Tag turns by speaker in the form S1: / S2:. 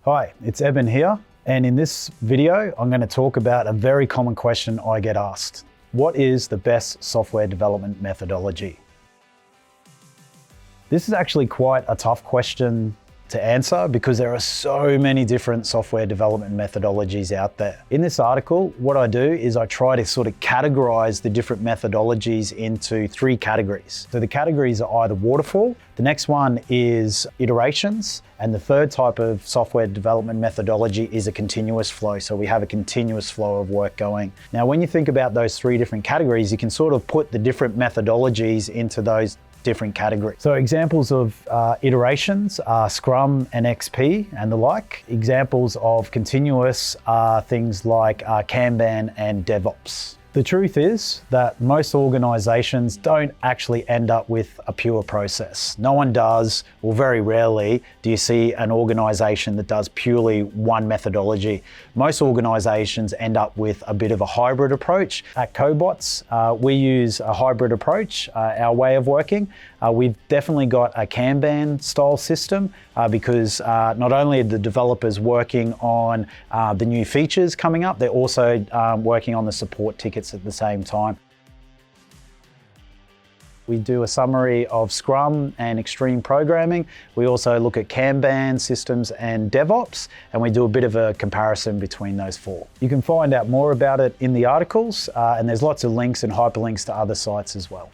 S1: Hi, it's Eban here, and in this video, I'm going to talk about a very common question I get asked. What is the best software development methodology? This is actually quite a tough question to answer because there are so many different software development methodologies out there. In this article, what I do is I try to sort of categorize the different methodologies into three categories. So the categories are either waterfall, the next one is iterations, and the third type of software development methodology is a continuous flow. So we have a continuous flow of work going. Now, when you think about those three different categories, you can sort of put the different methodologies into those different categories. So examples of iterations are Scrum and XP and the like. Examples of continuous are things like Kanban and DevOps. The truth is that most organizations don't actually end up with a pure process. No one does, or very rarely do you see an organization that does purely one methodology. Most organizations end up with a bit of a hybrid approach. At Codebots, we use a hybrid approach, our way of working. We've definitely got a Kanban style system because not only are the developers working on the new features coming up, they're also working on the support tickets at the same time. We do a summary of Scrum and extreme programming. We also look at Kanban systems and DevOps, and we do a bit of a comparison between those four. You can find out more about it in the articles, and there's lots of links and hyperlinks to other sites as well.